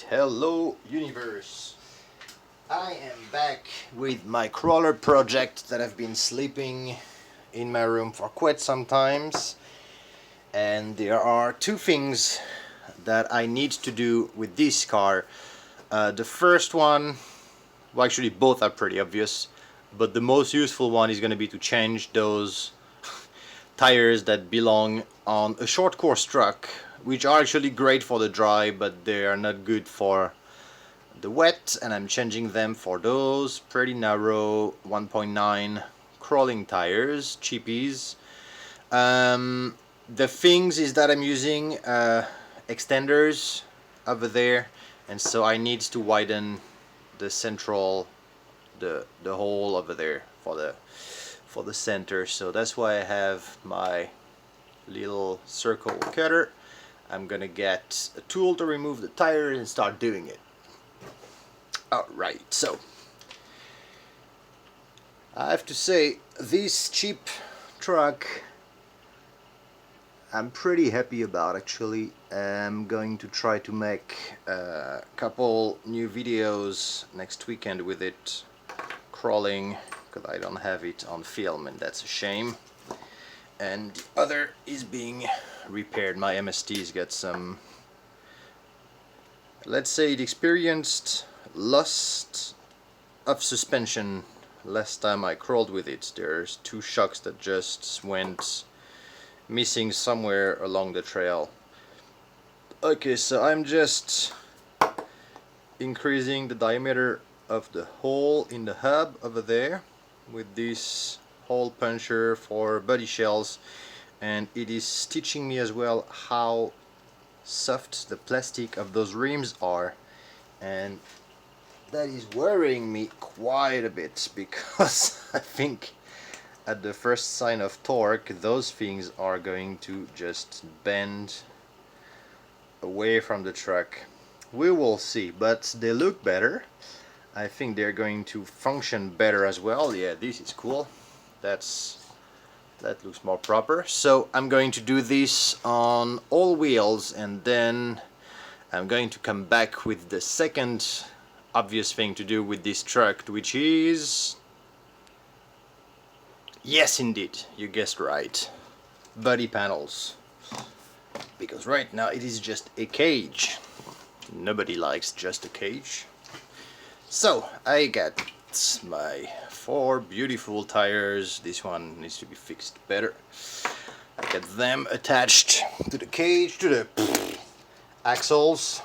Alright, hello universe. I am back with my crawler project that I've been sleeping in my room for quite some times, and there are two things that I need to do with this car. The first one, well actually both are pretty obvious, but the most useful one is going to be to change those tires that belong on a short course truck, which are actually great for the dry, but they are not good for the wet, and I'm changing them for those pretty narrow 1.9 crawling tires, cheapies. The things is that I'm using extenders over there, and so I need to widen the central, the hole over there for the center. So that's why I have my little circle cutter. I'm gonna get a tool to remove the tires and start doing it. Alright, so I have to say, this cheap truck I'm pretty happy about actually. I'm going to try to make a couple new videos next weekend with it crawling, because I don't have it on film and that's a shame. And the other is being repaired. My MST's got some, let's say, it experienced loss of suspension last time I crawled with it. There's two shocks that just went missing somewhere along the trail. Okay, so I'm just increasing the diameter of the hole in the hub over there with this hole puncher for body shells, and it is teaching me as well how soft the plastic of those rims are, and that is worrying me quite a bit, because I think at the first sign of torque those things are going to just bend away from the truck. We will see, but they look better. I think they're going to function better as well. Yeah, this is cool. That looks more proper. So I'm going to do this on all wheels, and then I'm going to come back with the second obvious thing to do with this truck, which is, yes indeed, you guessed right, body panels. Because right now it is just a cage. Nobody likes just a cage. So I got my 4 beautiful tires. This one needs to be fixed better. I got them attached to the cage, to the axles.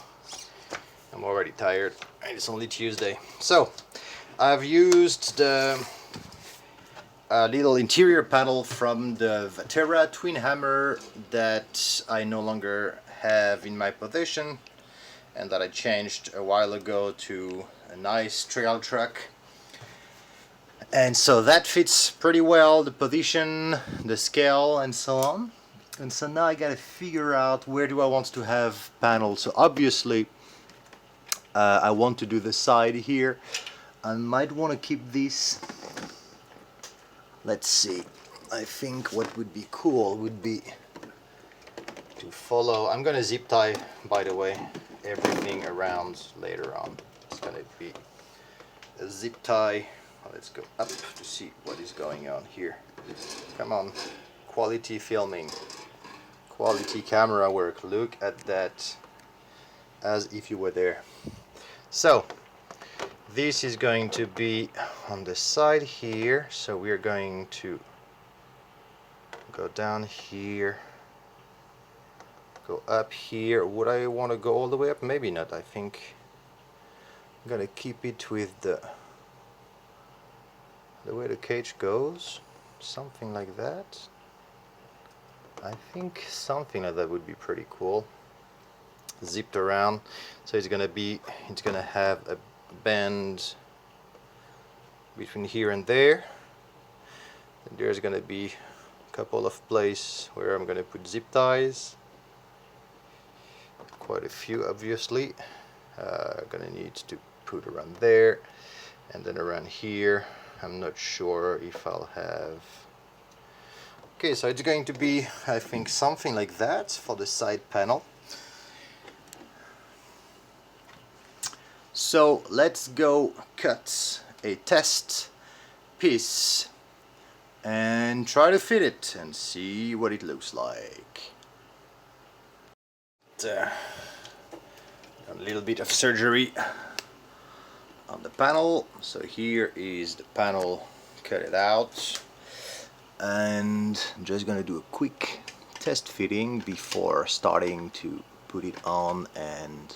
I'm already tired, and it's only Tuesday. So I've used the little interior panel from the Vatera twin hammer that I no longer have in my possession, and that I changed a while ago to a nice trail truck. And so that fits pretty well, the position, the scale, and so on. And so now I gotta figure out where do I want to have panels. So obviously I want to do the side here. I might want to keep this. Let's see, I think what would be cool would be to follow. I'm gonna zip tie, by the way, everything around later on. It's gonna be a zip tie. Let's go up to see what is going on here. Come on, quality filming, quality camera work. Look at that, as if you were there. So this is going to be on the side here, so we're going to go down here, go up here. Would I want to go all the way up? Maybe not. I think I'm gonna keep it with the way the cage goes, something like that. I think something like that would be pretty cool. Zipped around, so it's gonna have a bend between here and there, and there's gonna be a couple of places where I'm gonna put zip ties, quite a few obviously. Gonna need to put around there, and then around here. I'm not sure if I'll have. Okay, so it's going to be, I think, something like that for the side panel. So let's go cut a test piece and try to fit it and see what it looks like. A little bit of surgery on the panel. So here is the panel, cut it out, and I'm just gonna do a quick test fitting before starting to put it on, and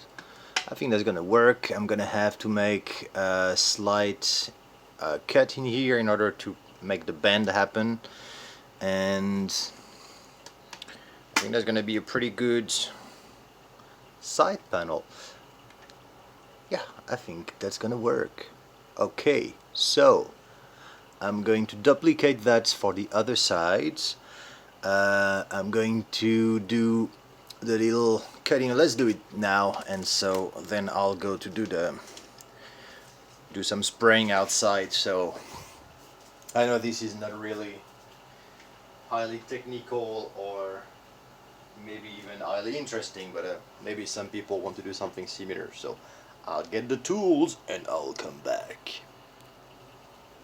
I think that's gonna work. I'm gonna have to make a slight cut in here in order to make the bend happen, and I think that's gonna be a pretty good side panel. Yeah, I think that's gonna work. Okay, so I'm going to duplicate that for the other sides. I'm going to do the little cutting. Let's do it now, and so then I'll go to do some spraying outside. So I know this is not really highly technical or maybe even highly interesting, but maybe some people want to do something similar, so I'll get the tools and I'll come back.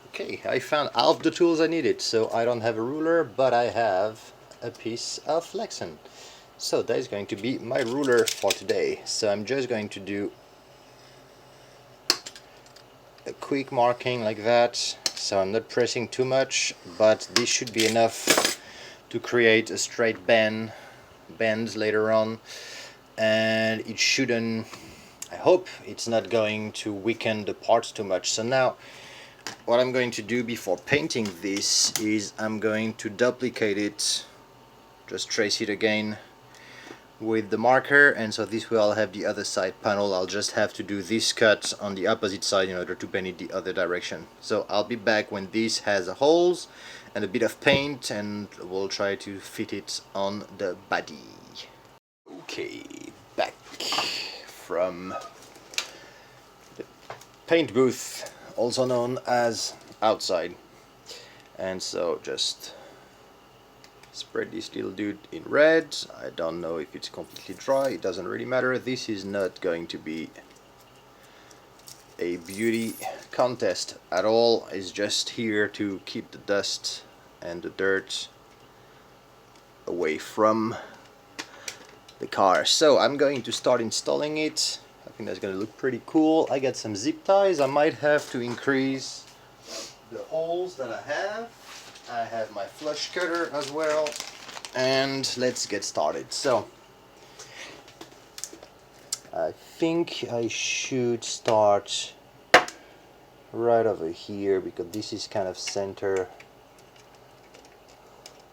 Okay, I found half the tools I needed, so I don't have a ruler, but I have a piece of Lexan. So that is going to be my ruler for today. So I'm just going to do a quick marking like that, so I'm not pressing too much, but this should be enough to create a straight bends later on, and it shouldn't, I hope it's not going to weaken the parts too much. So now what I'm going to do before painting this is I'm going to duplicate it, just trace it again with the marker, and so this way I'll have the other side panel. I'll just have to do this cut on the opposite side in order to paint it the other direction. So I'll be back when this has holes and a bit of paint, and we'll try to fit it on the body. Okay, back from the paint booth, also known as outside, and so just spread this little dude in red. I don't know if it's completely dry, it doesn't really matter. This is not going to be a beauty contest at all. It's just here to keep the dust and the dirt away from the car. So I'm going to start installing it. I think that's going to look pretty cool. I got some zip ties. I might have to increase the holes that I have. I have my flush cutter as well, and let's get started. So I think I should start right over here, because this is kind of center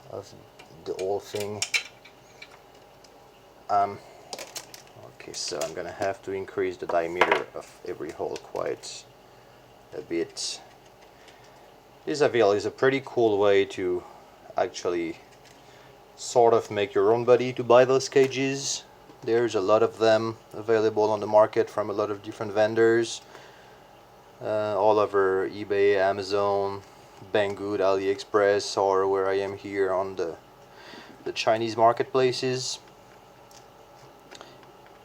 of the whole thing. Okay, so I'm gonna have to increase the diameter of every hole quite a bit. This I feel is a pretty cool way to actually sort of make your own body to buy those cages. There's a lot of them available on the market from a lot of different vendors, all over eBay, Amazon, Banggood, AliExpress, or where I am here on the Chinese marketplaces.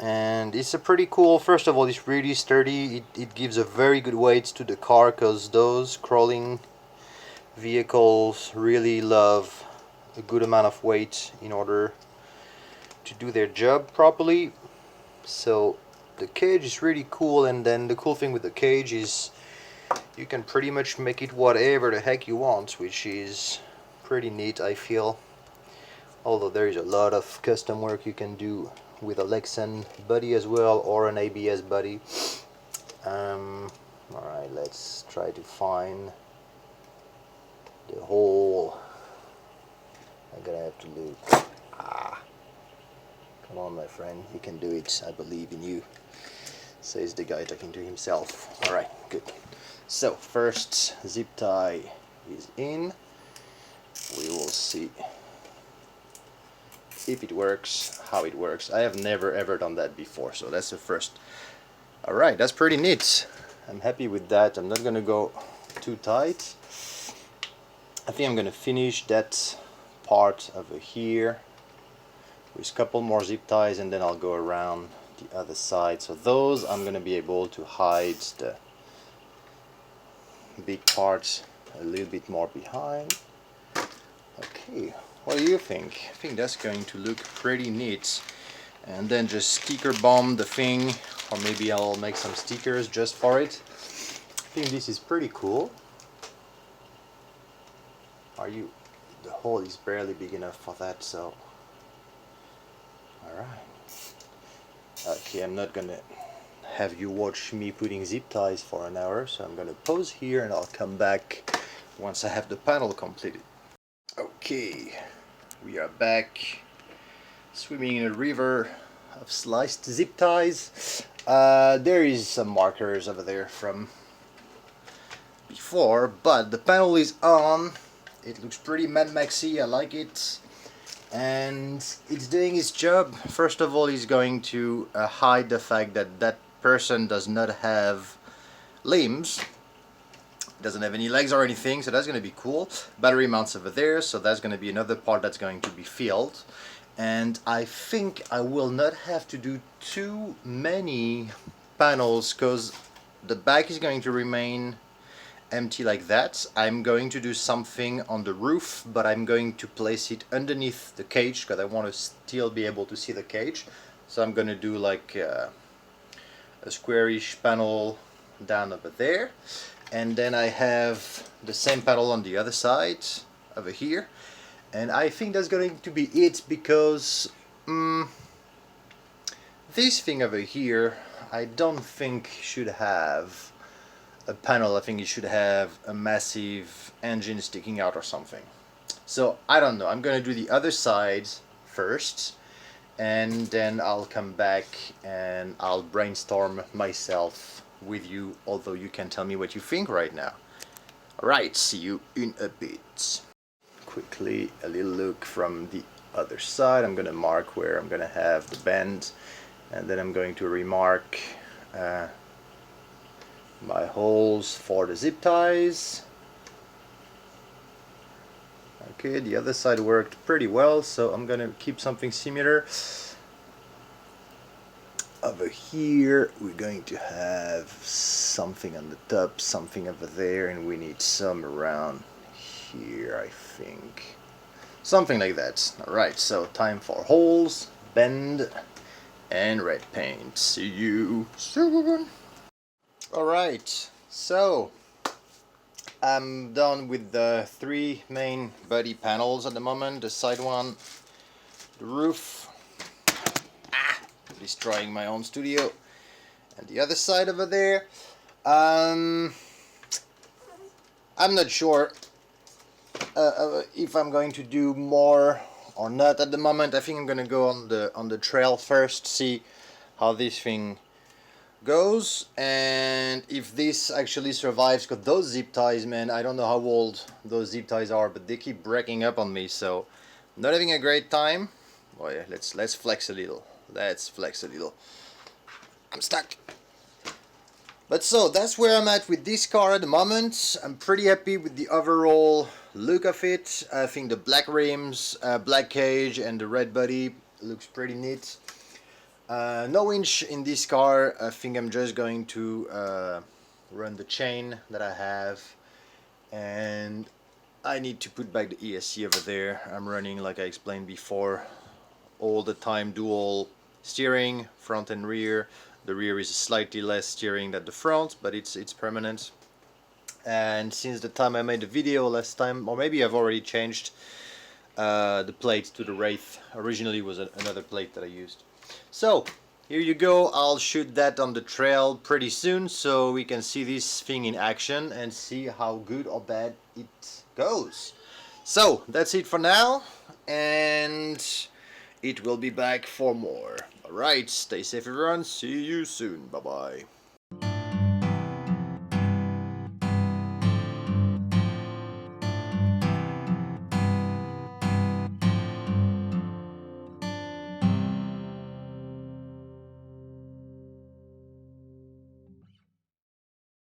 And it's a pretty cool, first of all, it's really sturdy. It gives a very good weight to the car, because those crawling vehicles really love a good amount of weight in order to do their job properly. So the cage is really cool, and then the cool thing with the cage is you can pretty much make it whatever the heck you want, which is pretty neat, I feel. Although there is a lot of custom work you can do with a Lexan body as well, or an ABS body. Alright, let's try to find the hole. I'm gonna have to look. Come on, my friend, you can do it. I believe in you, says the guy talking to himself. Alright, good. So first zip tie is in. We will see if it works, how it works. I have never ever done that before, so that's the first. Alright, that's pretty neat. I'm happy with that. I'm not gonna go too tight. I think I'm gonna finish that part over here with a couple more zip ties, and then I'll go around the other side. So those I'm gonna be able to hide the big parts a little bit more behind. Okay, what do you think? I think that's going to look pretty neat. And then just sticker bomb the thing, or maybe I'll make some stickers just for it. I think this is pretty cool. The hole is barely big enough for that, so alright. Okay, I'm not gonna have you watch me putting zip ties for an hour, so I'm gonna pause here and I'll come back once I have the panel completed. Okay, we are back swimming in a river of sliced zip ties. There is some markers over there from before, but the panel is on. It looks pretty Mad Maxy, I like it. And it's doing its job. First of all, he's going to hide the fact that that person does not have limbs, doesn't have any legs or anything, so that's going to be cool. Battery mounts over there, so that's going to be another part that's going to be filled. And I think I will not have to do too many panels because the back is going to remain empty like that. I'm going to do something on the roof, but I'm going to place it underneath the cage because I want to still be able to see the cage. So I'm going to do like a squarish panel down over there, and then I have the same panel on the other side over here, and I think that's going to be it because this thing over here I don't think should have a panel. I think it should have a massive engine sticking out or something. So I don't know, I'm gonna do the other side first, and then I'll come back and I'll brainstorm myself with you, although you can tell me what you think right now. Alright, see you in a bit. Quickly a little look from the other side. I'm gonna mark where I'm gonna have the bend, and then I'm going to remark my holes for the zip ties. Okay, the other side worked pretty well, so I'm gonna keep something similar. Over here we're going to have something on the top, something over there, and we need some around here, I think. Something like that. Alright, so time for holes, bend, and red paint. See you soon! Alright, so I'm done with the 3 main body panels at the moment. The side one, the roof, destroying my own studio, and the other side over there. I'm not sure if I'm going to do more or not at the moment. I think I'm gonna go on the trail first, see how this thing goes, and if this actually survives, because those zip ties, man, I don't know how old those zip ties are, but they keep breaking up on me, so I'm not having a great time. Oh yeah, let's flex a little. Let's flex a little. I'm stuck. But so that's where I'm at with this car at the moment. I'm pretty happy with the overall look of it. I think the black rims, black cage, and the red body looks pretty neat. No winch in this car. I think I'm just going to run the chain that I have, and I need to put back the ESC over there. I'm running, like I explained before, all the time dual steering, front and rear. The rear is slightly less steering than the front, but it's permanent. And since the time I made the video last time, or maybe I've already changed the plate to the Wraith. Originally it was another plate that I used. So here you go. I'll shoot that on the trail pretty soon so we can see this thing in action and see how good or bad it goes. So that's it for now, and it will be back for more. Alright, stay safe everyone, see you soon, bye bye.